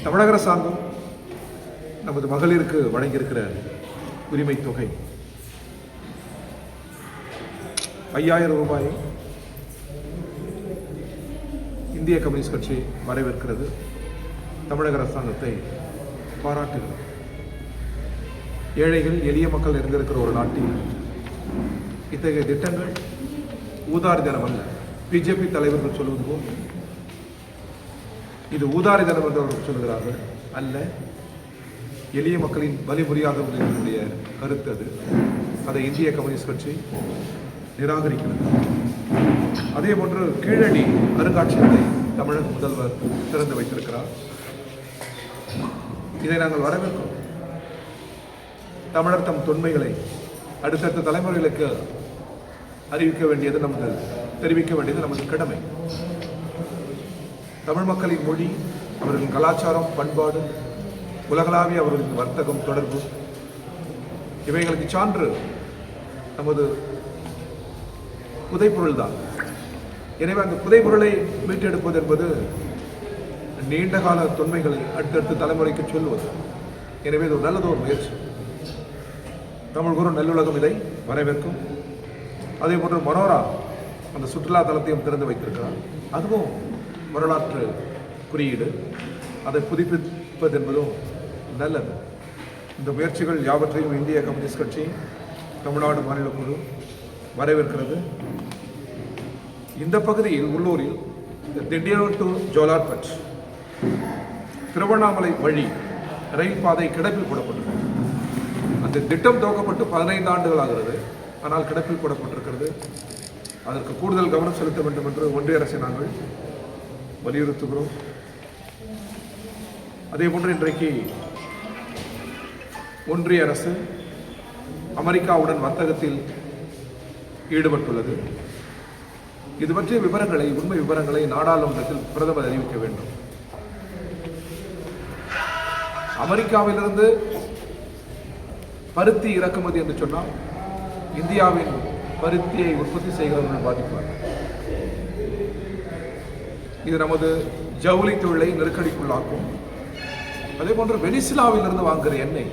தமிழக அரசாங்கம் நமது மகளிருக்கு வழங்கியிருக்கிற உரிமை தொகை 5000 ரூபாயை இந்திய கம்யூனிஸ்ட் கட்சி வரவேற்கிறது. தமிழக அரசாங்கத்தை பாராட்டுகிறது. ஏழைகள் எளிய மக்கள் நிறைந்திருக்கிற ஒரு நாட்டில் இத்தகைய திட்டங்கள் ஊதாரி தினம் அல்ல. பிஜேபி தலைவர்கள் சொல்வது போல் இது ஊதாரி தினம் என்று அவர்கள் சொல்கிறார்கள் அல்ல. எளிய மக்களின் வழிமுறையாக இருக்கக்கூடிய கருத்து அது. அதை இந்திய கம்யூனிஸ்ட் கட்சி நிராகரிக்கிறது. அதே போன்று கீழடி அருங்காட்சியகத்தை தமிழக முதல்வர் திறந்து வைத்திருக்கிறார். இதை நாங்கள் வரவேற்கிறோம். தமிழர் தம் தொன்மைகளை அடுத்தடுத்த தலைமுறைகளுக்கு அறிவிக்க வேண்டியது நமது தெரிவிக்க வேண்டியது நமது கடமை. தமிழ் மக்களின் மொழி, அவர்களின் கலாச்சாரம், பண்பாடு, உலகளாவிய அவர்களின் வர்த்தகம், தொடர்பு, இவைகளுக்கு சான்று நமது புதைப்பொருள் தான். எனவே அந்த புதைப்பொருளை மீட்டெடுப்பது என்பது நீண்டகால தொன்மைகளை அடுத்தடுத்த தலைமுறைக்கு சொல்லுவது. எனவே இது ஒரு நல்லதொரு முயற்சி. தமிழ் கூறும் நல்லுலகம் இதை வரவேற்கும். அதே போன்று மனோரா அந்த சுற்றுலா தலத்தையும் திறந்து வைத்திருக்கிறார். அதுவும் வரலாற்று குறியீடு. அதை புதுப்பிப்பது என்பதும் நல்லது. இந்த முயற்சிகள் யாவற்றையும் இந்திய கம்யூனிஸ்ட் கட்சி தமிழ்நாடு மாநில குழு வரவேற்கிறது. இந்த பகுதியில் உள்ளூரில் திண்டிவனம் டு ஜோலார்பட் திருவண்ணாமலை வழி ரயில் பாதை கிடப்பில் போடப்பட்டது. அந்த திட்டம் துவக்கப்பட்டு 15 ஆண்டுகள் ஆகிறது. ஆனால் கிடப்பில் போடப்பட்டிருக்கிறது. அதற்கு கூடுதல் கவனம் செலுத்த வேண்டும் என்று ஒன்றிய அரசை நாங்கள் வலியுறுத்துகிறோம். அதே போன்று இன்றைக்கு ஒன்றிய அரசு அமெரிக்காவுடன் வர்த்தகத்தில் ஈடுபட்டுள்ளது. இது பற்றிய விவரங்களை, உண்மை விவரங்களை நாடாளுமன்றத்தில் பிரதமர் அறிவிக்க வேண்டும். அமெரிக்காவிலிருந்து பருத்தி இறக்குமதி என்று சொன்னால் இந்தியாவின் பருத்தியை உற்பத்தி செய்கிறவர்கள் பாதிப்பார். இது நமது ஜவுளி தொழிலை நெருக்கடிக்குள்ளாக்கும். அதே போன்று வெனிசுலாவிலிருந்து வாங்குகிற எண்ணெய்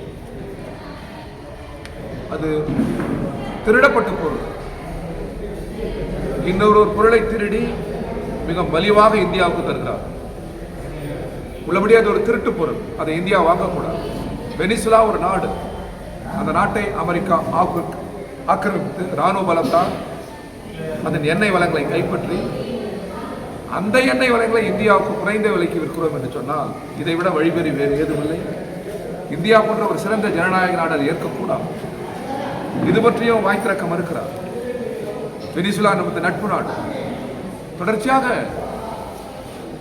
அது திருடப்பட்ட பொருள். இன்னொரு பொருளை திருடி மிக மலிவாக இந்தியாவுக்கு தருகிறார். உள்ளபடி அது ஒரு திருட்டு பொருள். அதை இந்தியா வாங்கக்கூடாது. வெனிசுலா ஒரு நாடு. அந்த நாட்டை அமெரிக்கா ஆக்கிரமித்து இராணுவ பலத்தால் அதன் எண்ணெய் வளங்களை கைப்பற்றி அந்த எண்ணெய் வளங்களை இந்தியாவுக்கு குறைந்த விலைக்கு விற்கிறோம் என்று சொன்னால் இதை விட வழிபறி வேறு ஏதுமில்லை. இந்தியா போன்ற ஒரு சிறந்த ஜனநாயக நாடு அதை ஏற்கக்கூடாது. இது பற்றியும் வாய் திறக்க மறுக்கிறார். வெனிசுலா நமது நட்பு நாடு. தொடர்ச்சியாக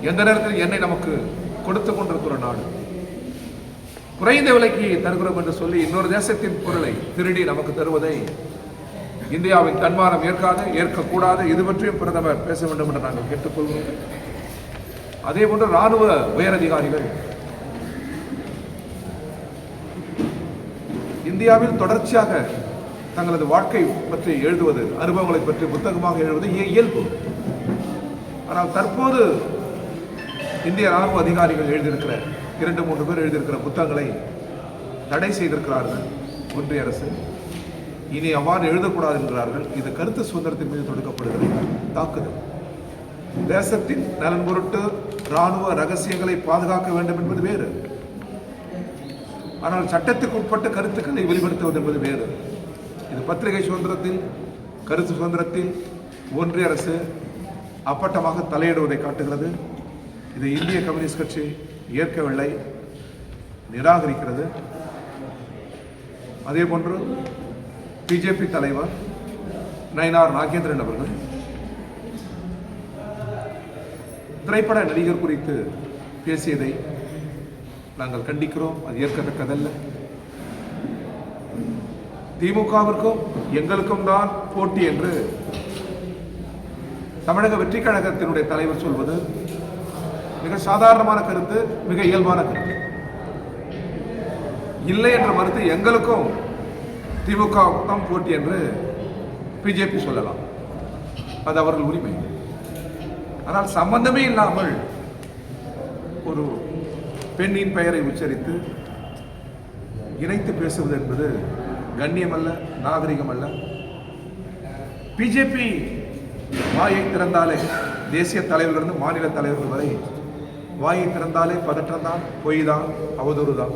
எந்த நேரத்தில் எண்ணெய் நமக்கு கொடுத்து கொண்டிருக்கிற நாடு. குறைந்த விலைக்கு தருகிறோம் என்று சொல்லி இன்னொரு தேசத்தின் பொருளை திருடி நமக்கு தருவதை இந்தியாவின் தன்மானம் ஏற்காது, ஏற்கக்கூடாது. இது பற்றியும் பிரதமர் பேச வேண்டும் என்று நாங்கள் கேட்டுக்கொள்கிறோம். அதே போன்று இராணுவ உயரதிகாரிகள் இந்தியாவில் தொடர்ச்சியாக தங்களது வாழ்க்கை பற்றி எழுதுவது, அனுபவங்களை பற்றி புத்தகமாக எழுதுவது இயல்பு. ஆனால் தற்போது இந்திய இராணுவ அதிகாரிகள் எழுதியிருக்கிற 2-3 பேர் எழுதியிருக்கிற புத்தகங்களை தடை செய்திருக்கிறார்கள் ஒன்றிய அரசு. இனி அவ்வாறு எழுதக்கூடாது என்கிறார்கள். இது கருத்து சுதந்திரத்தின் மீது தொடுக்கப்படுகிற தாக்குதல். தேசத்தின் நலன் பொருட்டு இராணுவ ரகசியங்களை பாதுகாக்க வேண்டும் என்பது வேறு. ஆனால் சட்டத்துக்கு உட்பட்ட கருத்துக்களை வெளிப்படுத்துவது என்பது வேறு. இது பத்திரிகை சுதந்திரத்தில், கருத்து சுதந்திரத்தில் ஒன்றிய அரசு அப்பட்டமாக தலையிடுவதை காட்டுகிறது. இதை இந்திய கம்யூனிஸ்ட் கட்சி ஏற்கவில்லை, நிராகரிக்கிறது. அதே போன்று பிஜேபி தலைவர் நயினார் நாகேந்திரன் அவர்கள் திரைப்பட நடிகர் குறித்து பேசியதை நாங்கள் கண்டிக்கிறோம். அது ஏற்கத்தக்கதல்ல. திமுகவிற்கும் எங்களுக்கும் தான் போட்டி என்று தமிழக வெற்றி கழகத்தினுடைய தலைவர் சொல்வது மிக சாதாரணமான கருத்து, மிக இயல்பான கருத்து. இல்லை என்ற மறுத்து எங்களுக்கும் திமுக தான் போட்டி என்று பிஜேபி சொல்லலாம். அது அவர்கள் உரிமை. ஆனால் சம்பந்தமே இல்லாமல் ஒரு பெண்ணின் பெயரை உச்சரித்து இணைத்து பேசுவது என்பது கண்ணியமல்ல, நாகரிகம் அல்ல. பிஜேபி வாயை திறந்தாலே, தேசிய தலைவர்களிருந்து மாநில தலைவர்கள் வரை வாயை திறந்தாலே பதற்றம் தான், பொய் தான், அவதூறு தான்.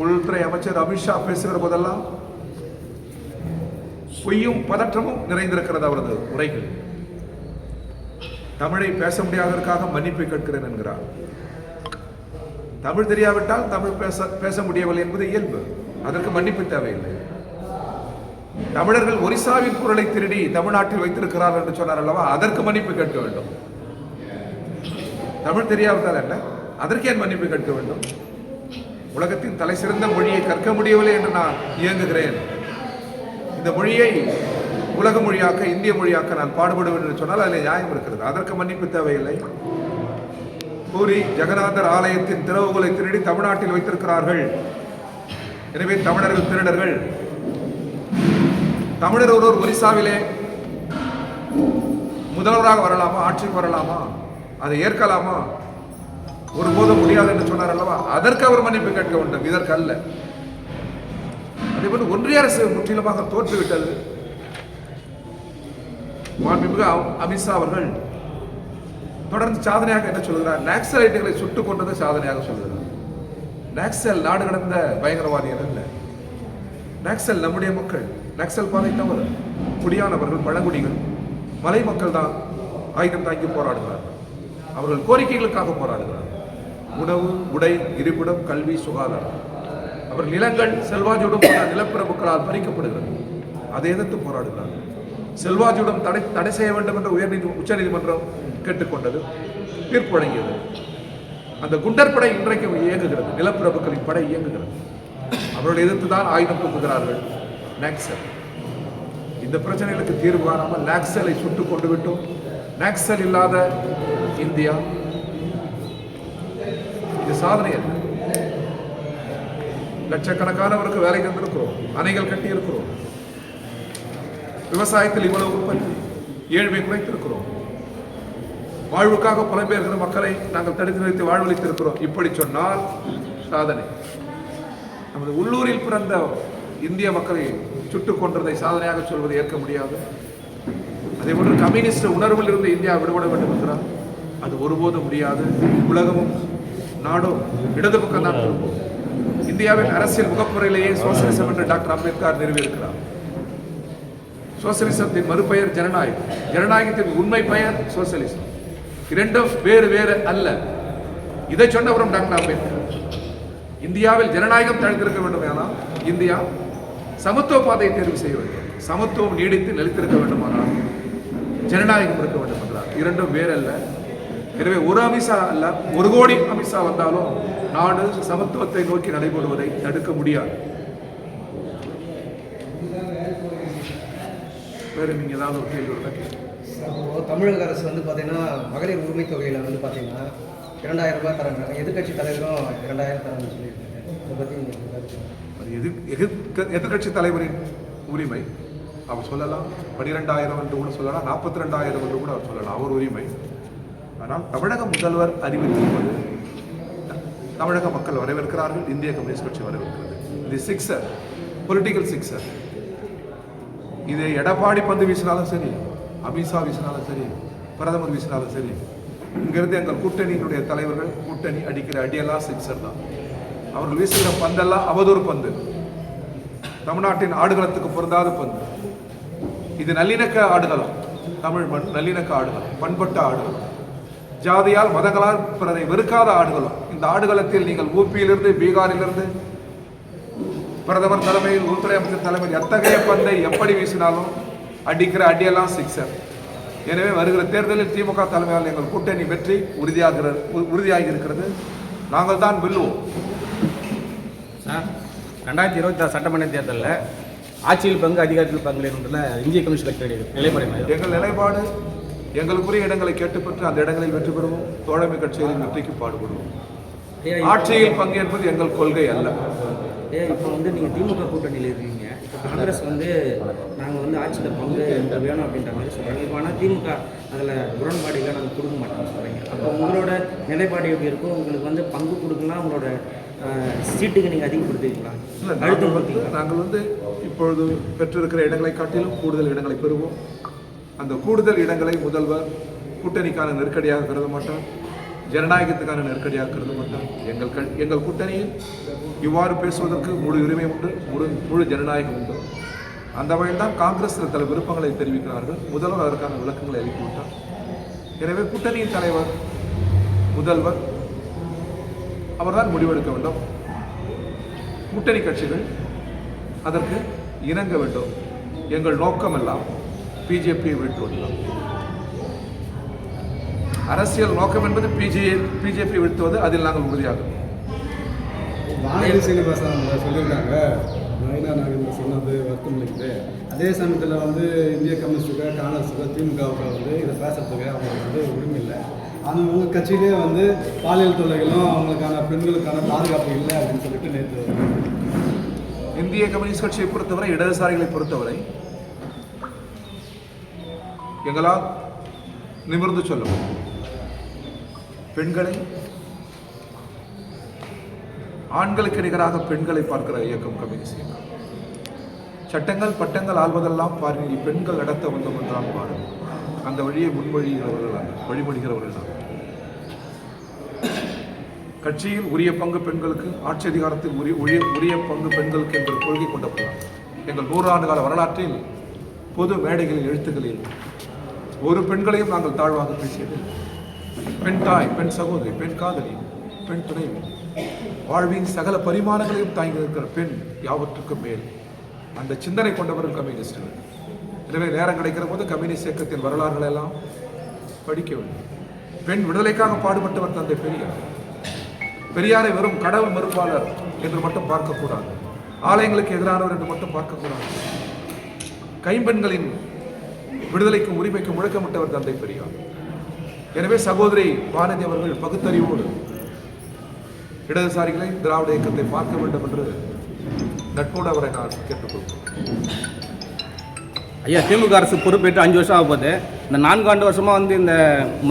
உள்துறை அமைச்சர் அமித்ஷா பேசுகிற போதெல்லாம் பொய்யும் பதற்றமும் நிறைந்திருக்கிறது அவரது உரைகள். தமிழை பேச முடியாததற்காக மன்னிப்பை கேட்கிறேன் என்கிறார். தமிழ் தெரியாவிட்டால் தமிழ் பேச முடியவில்லை என்பது இயல்பு, அதற்கு மன்னிப்பு தேவையில்லை. தமிழர்கள் ஒரிசாவின் குரலை திருடி தமிழ்நாட்டில் வைத்திருக்கிறார்கள் என்று சொன்னார் அல்லவா, அதற்கு மன்னிப்பு கேட்க வேண்டும். தமிழ் தெரியாவிட்டால் என்ன, அதற்கு ஏன் மன்னிப்பு கேட்க வேண்டும்? உலகத்தின் தலை சிறந்த மொழியை கற்க முடியவில்லை என்று நான் இயங்குகிறேன். இந்த மொழியை உலக மொழியாக்க, இந்திய மொழியாக்க நான் பாடுபடுவேன் என்று சொன்னால் அதில் நியாயம் இருக்கிறது, அதற்கு மன்னிப்பு தேவையில்லை. பூரி ஜெகநாதர் ஆலயத்தின் திறவுகளை திருடி தமிழ்நாட்டில் வைத்திருக்கிறார்கள், எனவே தமிழர்கள் திருடர்கள். தமிழர் ஒருவர் ஒரிசாவிலே முதல்வராக வரலாமா, ஆட்சிக்கு வரலாமா, அதை ஏற்கலாமா? ஒருபோதும் முடியாது என்று சொன்னார் அல்லவா, அதற்கு அவர் மன்னிப்பு கேட்க வேண்டும், இதற்கு அல்ல. அதேபோல் ஒன்றிய அரசு முற்றிலுமாக தோற்றுவிட்டது. மாண்புமிகு அமித்ஷா அவர்கள் தொடர்ந்து சாதனையாக என்ன சொல்கிறார்? நக்சலைட்டுகளை சுட்டுக் கொண்டது சாதனையாக சொல்கிறார். நக்சல் நாடு கடந்த பயங்கரவாதிகள் அல்ல, நக்சல் நம்முடைய மக்கள். நக்சல் பாதை தவறு. குடியானவர்கள், பழங்குடிகள், மலை மக்கள் தான் ஆயுதம் தாங்கி போராடுகிறார்கள். அவர்கள் கோரிக்கைகளுக்காக போராடுகிறார்கள். உணவு, உடை, இருப்பிடம், கல்வி, சுகாதாரம். அவர் நிலங்கள் செல்வாஜுடன் நிலப்பிரபுக்களால் பறிக்கப்படுகிறது, அதை எதிர்த்து போராடுகிறார்கள். செல்வாஜுடன் தடை செய்ய வேண்டும் என்று உச்சநீதிமன்றம் கேட்டுக்கொண்டது, தீர்ப்பு வழங்கியது. அந்த குண்டர் படை இன்றைக்கு இயங்குகிறது, நிலப்பிரபுக்களின் படை இயங்குகிறது. அவர்களை எதிர்த்து தான் ஆயுதம் தூக்குகிறார்கள் நக்சல். இந்த பிரச்சனைகளுக்கு தீர்வு காணாமல் நக்சலை சுட்டுக் கொண்டு விட்டோம். நக்சல் இல்லாத இந்தியா இது சாதனை அல்ல. லட்சக்கணக்கானவருக்கு வேலை தந்திருக்கிறோம், அணைகள் கட்டி இருக்கிறோம், விவசாயத்தில் இவ்வளவு உற்பத்தி, ஏழ்மை குறைத்திருக்கிறோம், வாழ்வுக்காக புலம்பெயர்கிற மக்களை நாங்கள் தடுத்து நிறுத்தி வாழ்வளித்திருக்கிறோம். இப்படி சொன்னால் சாதனை. நமது உள்ளூரில் பிறந்த இந்திய மக்களை சுட்டுக் கொன்றதை சாதனையாக சொல்வதை ஏற்க முடியாது. அதே போன்று கம்யூனிஸ்ட் உணர்வில் இருந்து இந்தியா விடுபட வேண்டும் என்கிறார், அது ஒருபோதும் முடியாது. உலகமும் நாடும் இடது பக்கம் தான் திரும்பும். இந்தியாவின் அரசியல் முகப்புறையிலேயே சோசியலிசம் என்று டாக்டர் அம்பேத்கர் நிறுவியிருக்கிறார். சோசியலிசத்தின் மறுபெயர் ஜனநாயகம், ஜனநாயகத்தின் உண்மை பெயர் சோசியலிசம். இரண்டும் வேறு வேறு அல்ல. இதை சொன்னவரும் டாக்டர் அம்பேத்கர். இந்தியாவில் ஜனநாயகம் தழைத்திருக்க வேண்டும், ஆனால் இந்தியா சமத்துவ பாதையை தேர்வு செய்ய வேண்டும். சமத்துவம் நீடித்து நிலைத்திருக்க வேண்டுமானால் ஜனநாயகம் இருக்க வேண்டும் என்றார். இரண்டும் வேறு அல்ல. எனவே ஒரு அமித்ஷா அல்ல, 1 கோடி அமித்ஷா வந்தாலும் நாடு சமத்துவத்தை நோக்கி நடைபெறுவதை தடுக்க முடியாது. வேறு நீங்க ஏதாவது ஒரு கேள்வி இருந்தால் தமிழக அரசு வந்து பார்த்தீங்கன்னா மகளிர் உரிமை தொகையில் வந்து பார்த்தீங்கன்னா 2000 ரூபாய் தராங்க. எதிர்கட்சி தலைவரும் 2000 தராங்கன்னு சொல்லியிருக்காங்க. இதை பற்றி எதிர்கட்சி தலைவரின் உரிமை அவர் சொல்லலாம். 12,000 என்று கூட சொல்லலாம், 42,000 என்று கூட அவர் சொல்லலாம், அவர் உரிமை. ஆனால் தமிழக முதல்வர் அறிவித்திருப்பது தமிழக மக்கள் வரவேற்கிறார்கள், இந்திய கம்யூனிஸ்ட் கட்சி வரவேற்கிறது. இது சிக்ஸர், பொலிட்டிக்கல் சிக்ஸர். இதை எடப்பாடி பந்து வீசினாலும் சரி, அமித்ஷா வீசினாலும் சரி, பிரதமர் வீசினாலும் சரி, இங்கிருந்து எங்கள் கூட்டணியினுடைய தலைவர்கள் கூட்டணி அடிக்கிற அடியெல்லாம் சிக்ஸர் தான். அவர்கள் வீசுகிற பந்தெல்லாம் அவதூறு பந்து, தமிழ்நாட்டின் ஆடுகளத்துக்கு பொருந்தாத பந்து. இது நல்லிணக்க ஆடுகளம், தமிழ் மண் நல்லிணக்க ஆடுகளம், பண்பட்ட ஆடுகளம், ஜாதியால் மதங்களால் பிறரை வெறுக்காத ஆடுகளம். இந்த ஆடுகளத்தில் நீங்கள் ஊபியிலிருந்து பீகாரிலிருந்து பிரதமர் தலைமையில், உள்துறை அமைச்சர் தலைமையில் எத்தகைய பந்தை எப்படி வீசினாலும் அடிக்கிற அடியெல்லாம் சிக்ஸர். எனவே வருகிற தேர்தலில் திமுக தலைமையால் எங்கள் கூட்டணி வெற்றி உறுதியாகி இருக்கிறது. நாங்கள் தான் வெல்லுவோம். 2026 சட்டமன்ற தேர்தலில் ஆட்சியில் பங்கு, அதிகாரத்தில் பங்கு இந்திய கம்யூனிஸ்ட் கட்சியுடைய நிலைப்பாடு. எங்கள் நிலைப்பாடு, எங்களுக்குரிய இடங்களை கேட்டுப்பட்டு அந்த இடங்களில் வெற்றி பெறுவோம். தோழமை கட்சிகளின் வெற்றிக்கு பாடுபடுவோம். ஆட்சியில் பங்கு என்பது எங்கள் கொள்கை அல்ல. இப்போ வந்து நீங்கள் திமுக கூட்டணியில் இருக்கீங்க, இப்போ காங்கிரஸ் வந்து நாங்கள் வந்து ஆட்சியில் பங்கு வேணும் அப்படின்ற மாதிரி சொல்கிறாங்க. இப்போ ஆனால் திமுக அதில் முரண்பாடுகளை நாங்கள் கொடுக்க மாட்டோம்னு சொல்கிறீங்க. அப்போ உங்களோட நிலைப்பாடு எப்படி இருக்கும்? உங்களுக்கு வந்து பங்கு கொடுக்கலாம், உங்களோட சீட்டுக்கு நீங்கள் அதிகப்படுத்துவீங்களா? இல்லை, அழுத்தம் கொடுத்தீங்களா? நாங்கள் வந்து இப்பொழுது பெற்றிருக்கிற இடங்களை காட்டிலும் கூடுதல் இடங்களை பெறுவோம். அந்த கூடுதல் இடங்களை முதல்வர் கூட்டணிக்கான நெருக்கடியாக கருத மாட்டார், ஜனநாயகத்துக்கான நெருக்கடியாக கருத மாட்டார். எங்கள் கூட்டணியில் இவ்வாறு பேசுவதற்கு முழு உரிமை உண்டு, முழு ஜனநாயகம் உண்டு. அந்த வகையில் தான் காங்கிரஸ் சில விருப்பங்களை தெரிவிக்கிறார்கள். முதல்வர் அதற்கான விளக்கங்களை அளித்துவிட்டார். எனவே கூட்டணியின் தலைவர் முதல்வர் அவர்தான் முடிவெடுக்க வேண்டும். கூட்டணி கட்சிகள் அதற்கு இணங்க வேண்டும். எங்கள் நோக்கம் எல்லாம் பிஜேபியை வீழ்த்துவதுதான். அரசியல் நோக்கம் என்பது பிஜேபி வீழ்த்துவது. அதில் நாங்கள் உறுதியாக வானதி சீனிவாசன் சொல்லியிருக்காங்க. நயினா நாகேந்திரன் சொன்னது வருத்தம் இருக்குது. அதே சமயத்தில் வந்து இந்திய கம்யூனிஸ்டுக்கு, காங்கிரஸுக்கு, திமுகவுக்கு வந்து இதை பேசுறதுக்கு அவங்களுக்கு வந்து உரிமை இல்லை. ஆனால் உங்கள் கட்சியிலே வந்து பாலியல் தொல்லைகளும் அவங்களுக்கான பெண்களுக்கான பாதுகாப்பு இல்லை அப்படின்னு சொல்லிட்டு நேற்று இந்திய கம்யூனிஸ்ட் கட்சியை பொறுத்தவரை, இடதுசாரிகளை பொறுத்தவரை எங்களால் நிமிர்ந்து சொல்ல முடியும். பெண்களை ஆண்களுக்கு நிகராக பெண்களை பார்க்கிற இயக்கம் கம்யூனிஸ்ட் இயக்கம். சட்டங்கள் பட்டங்கள் ஆள்வதெல்லாம் பாருங்கள், பெண்கள் நடத்த வந்தோம் என்றால் பாருங்கள். அந்த வழியை வழிமொழிகிறவர்கள் கட்சியில் உரிய பங்கு பெண்களுக்கு, ஆட்சி அதிகாரத்தில் உரிய பங்கு பெண்களுக்கு என்ற கொள்கை கொண்டவர்கள். எங்கள் 100 ஆண்டு கால வரலாற்றில் பொது மேடைகளில், எழுத்துக்களில் ஒரு பெண்களையும் நாங்கள் தாழ்வாக பேசியது. பெண் தாய், பெண் சகோதரி, பெண் காதலி, பெண் துணைவி, வாழ்வின் சகல பரிமாணங்களையும் தாங்கி இருக்கிற பெண் யாவற்றுக்கும் மேல். அந்த சிந்தனை கொண்டவர்கள் கம்யூனிஸ்டுகள். எனவே நேரம் கிடைக்கிற போது கம்யூனிஸ்ட் இயக்கத்தின் வரலாறுகளை எல்லாம் படிக்க வேண்டும். பெண் விடுதலைக்காக பாடுபட்டவர் தந்தை பெரியார். பெரியாரை வெறும் கடவுள் மறுப்பாளர் என்று மட்டும் பார்க்கக்கூடாது, ஆலயங்களுக்கு எதிரானவர் என்று மட்டும் பார்க்கக்கூடாது. கைம்பெண்களின் விடுதலைக்கும் உரிமைக்கும் முழக்கமிட்டவர் தந்தை பெரியார். எனவே சகோதரி வானதி அவர்கள் பகுத்தறிவோடு இடதுசாரிகளை, திராவிட இயக்கத்தை பார்க்க வேண்டும் என்று நட்போடு அவரை நான் கேட்டுக்கொள்கிறேன். ஐயா, திமுக அரசு பொறுப்பேற்று 5 வருஷம் ஆகும்போது இந்த 4 ஆண்டு வருஷமாக வந்து இந்த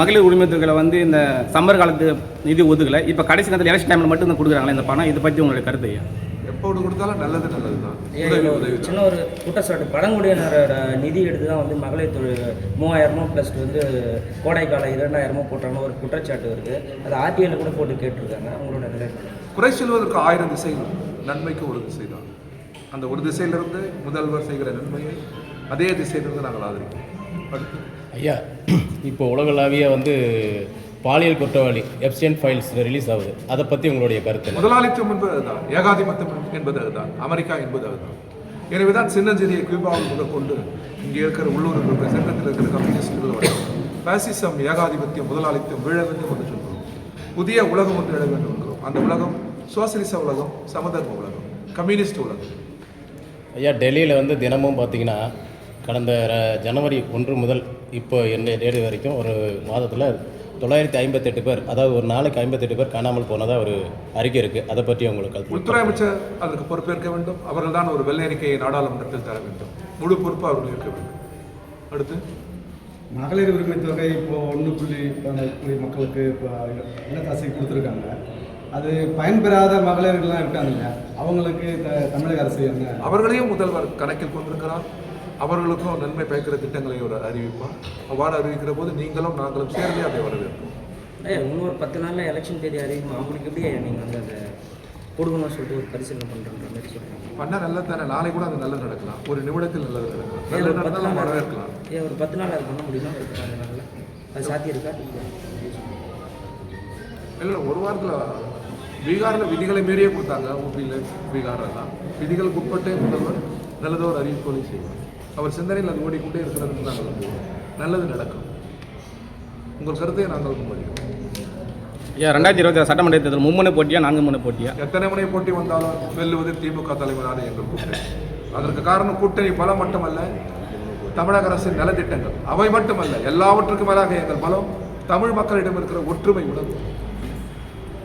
மகளிர் உரிமை தொகைகளை வந்து இந்த சம்மர் காலத்து நிதி ஒதுக்கலை. இப்போ கடைசி நேரத்தில் எலெக்ஷன் டைமில் மட்டும் தான் கொடுக்குறாங்களே இந்த பணம். இதை பற்றி உங்களுடைய கருத்து ஐயா? எப்போது கொடுத்தாலும் நல்லது தான். சின்ன ஒரு குற்றச்சாட்டு, பழங்குடியினரோட நிதி எடுத்து தான் வந்து மகளிர் தொழில் 3000 ப்ளஸ் வந்து கோடைக்கால 2000 போட்டாங்க ஒரு குற்றச்சாட்டு இருக்குது. அது ஆர்டிஐல கூட போட்டு கேட்டிருக்காங்க. அவங்களோட நிலை குறை சொல்வதற்கு 1000 திசைகள், நன்மைக்கு ஒரு திசை தான். அந்த ஒரு திசையிலிருந்து முதல்வர் செய்கிற நன்மையை அதே திசையிலிருந்து நாங்கள் ஆதரிக்கிறோம். அடுத்து ஐயா, இப்போ உலகளாவிய வந்து பாலியல் குற்றவாளி எப்ஸ்டைன் ஃபைல்ஸ் ரிலீஸ் ஆகுது. அதை பற்றி உங்களுடைய கருத்து? முதலாளித்துவம் என்பது அதுதான், ஏகாதிபத்தியம் என்பது அதுதான், அமெரிக்கா என்பது அதுதான். எனவே தான் சின்னஞ்சிறிய கியூபாவில் முதற்கொண்டு இங்கே இருக்கிற உள்ளூர் இருக்கிற சென்டத்தில் இருக்கிற கம்யூனிஸ்டுகளோட பாசிசம், ஏகாதிபத்தியம், முதலாளித்துவம் வீழ வேண்டும் என்று சொல்கிறோம். புதிய உலகம் ஒன்று எழ வேண்டும் என்கிறோம். அந்த உலகம் சோசியலிச உலகம், சமதர்ம உலகம், கம்யூனிஸ்ட் உலகம். ஐயா, டெல்லியில் வந்து தினமும் பார்த்தீங்கன்னா கடந்த ஜனவரி 1 முதல் இப்போ என்ன டேட் வரைக்கும் ஒரு மாதத்தில் 958 பேர், அதாவது ஒரு நாளைக்கு 58 பேர் காணாமல் போனதாக ஒரு அறிக்கை இருக்குது. அதை பற்றி உங்களுக்கு உள்துறை அமைச்சர் அதற்கு பொறுப்பேற்க வேண்டும். அவர்கள் தான் ஒரு வெள்ளை அறிக்கையை நாடாளுமன்றத்தில் தர வேண்டும். முழு பொறுப்பு அவர்கள் இருக்க வேண்டும். அடுத்து மகளிர் உரிமை தொகை இப்போ 1.12 மக்களுக்கு இப்போ இல்லத்தரசி கொடுத்துருக்காங்க. அது பயன்பெறாத மகளிர்கள்லாம் இருக்காங்க இல்லையா, அவங்களுக்கு தமிழக அரசு என்ன? அவர்களையும் முதல்வர் கணக்கில் கொண்டிருக்கிறார். அவர்களுக்கும் நன்மை பயக்கிற திட்டங்களை ஒரு அறிவிப்பார். அவ்வாறு அறிவிக்கிற போது நீங்களும் நாங்களும் சேர்ந்தே அதை வரவேற்போம். இன்னொரு 10 நாளில் எலெக்ஷன் தேதி அறிவிக்கும். அவங்களுக்கு எப்படி நீங்கள் வந்து அதை கொடுக்கணும்னு சொல்லிட்டு ஒரு பரிசீலனை பண்ணுற மாதிரி சொல்கிறாங்க. பண்ணால் நல்லது தானே. நாளை கூட அது நல்லது நடக்கலாம், ஒரு நிமிடத்தில் நல்லது நடக்கலாம், நல்லது நடந்தாலும் வரவேற்கலாம். ஒரு 10 நாள் அது பண்ண முடியுமா? இருக்கிறாங்க நாளில் அது சாத்தியம் இருக்கா? இல்லை, ஒரு வாரத்தில் பீகாரில் விதிகளை மீறியே கொடுத்தாங்க. ஊபியில் பீகாரில் தான் விதிகளுக்கு உட்பட்டே முதல்வர் நல்லதோ ஒரு அறிவிப்புகளை செய்வார். அவர் சிந்தனையில் அது ஓடிக்கொண்டே இருக்கிறது. நாங்கள் நம்புவோம் நல்லது நடக்கும். உங்கள் கருத்தை நாங்கள் முன்வைக்கிறோம். ஐயா, 2026 சட்டமன்ற தேர்தல் 3 முனை போட்டியா 4 முனை போட்டியா? எத்தனை முனை போட்டி வந்தாலும் வெல்லுவது திமுக தலைவரான எங்கள் கூட்டணி. அதற்கு காரணம் கூட்டணி பலம் மட்டுமல்ல, தமிழக அரசின் நலத்திட்டங்கள். அவை மட்டுமல்ல, எல்லாவற்றுக்கும் மேலாக எங்கள் பலம் தமிழ் மக்களிடம் இருக்கிற ஒற்றுமை உணர்வு.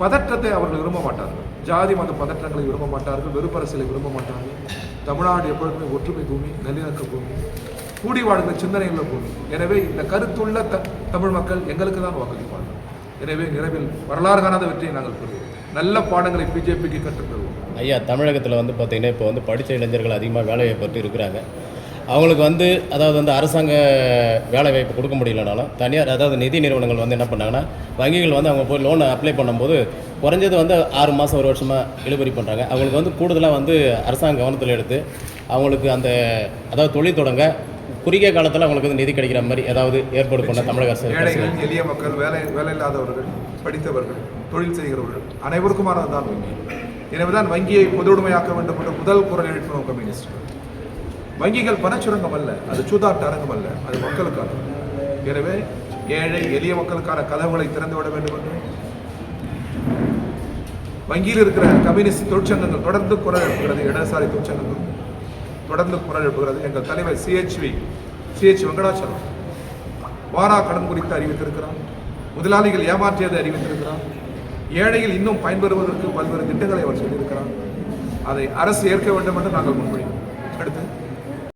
பதற்றத்தை அவர்கள் விரும்ப மாட்டார்கள். ஜாதி மத பதற்றங்களை விரும்ப மாட்டார்கள். வெறுப்பரசியலை விரும்ப மாட்டார்கள். தமிழ்நாடு எப்பொழுதுமே ஒற்றுமை பூமி, நல்லிணக்க பூமி, கூடி வாழ்ந்த சிந்தனையுள்ள பூமி. எனவே இந்த கருத்துள்ள தமிழ் மக்கள் எங்களுக்கு தான் வாக்களிப்பார்கள். எனவே நிறைவில் வரலாறு காணாத வெற்றியை நாங்கள் பெறுவோம். நல்ல பாடங்களை பிஜேபிக்கு கற்றுத் தருவோம். ஐயா, தமிழகத்தில் வந்து பார்த்திங்கன்னா இப்போ வந்து படித்த இளைஞர்கள் அதிகமாக வேலைவாய்ப்பு இருக்கிறாங்க. அவங்களுக்கு வந்து அதாவது வந்து அரசாங்க வேலைவாய்ப்பு கொடுக்க முடியலனாலும் தனியார் அதாவது நிதி நிறுவனங்கள் வந்து என்ன பண்ணாங்கன்னா, வங்கிகள் வந்து அவங்க போய் லோனை அப்ளை பண்ணும்போது குறைஞ்சது வந்து 6 மாதம் 1 வருஷமாக இழுபறி பண்ணுறாங்க. அவங்களுக்கு வந்து கூடுதலாக வந்து அரசாங்க கவனத்தில் எடுத்து அவங்களுக்கு அந்த அதாவது தொழில் தொடங்க குறுகிய காலத்தில் அவங்களுக்கு வந்து நிதி கிடைக்கிற மாதிரி ஏதாவது ஏற்பாடு பண்ண தமிழக அரசு. ஏழைகள், எளிய மக்கள், வேலை இல்லாதவர்கள், படித்தவர்கள், தொழில் செய்கிறவர்கள் அனைவருக்குமானது தான் வங்கி. எனவேதான் வங்கியை பொதுவுடைமையாக்க வேண்டும் என்ற முதல் குரல் எழுப்பினோம் கம்யூனிஸ்ட். வங்கிகள் பணச்சுரங்கம் அல்ல, அது சூதாட்ட அரங்கம் அல்ல, அது மக்களுக்கானது. எனவே ஏழை எளிய மக்களுக்கான கதவுகளை திறந்துவிட வேண்டும் என்று வங்கியில் இருக்கிற கம்யூனிஸ்ட் தொழிற்சங்கங்கள் தொடர்ந்து குரல் எழுப்புகிறது. இடதுசாரி தொழிற்சங்கங்கள் தொடர்ந்து குரல் எழுப்புகிறது. எங்கள் தலைவர் சிஹெச் வெங்கடாச்சலம் வாரா கடன் குறித்து அறிவித்திருக்கிறார். முதலாளிகள் ஏமாற்றியதை அறிவித்திருக்கிறார். ஏழைகள் இன்னும் பயன்பெறுவதற்கு பல்வேறு திட்டங்களை அவர் சொல்லியிருக்கிறார். அதை அரசு ஏற்க வேண்டும் என்று நாங்கள் முன்மொழிகிறோம். அடுத்து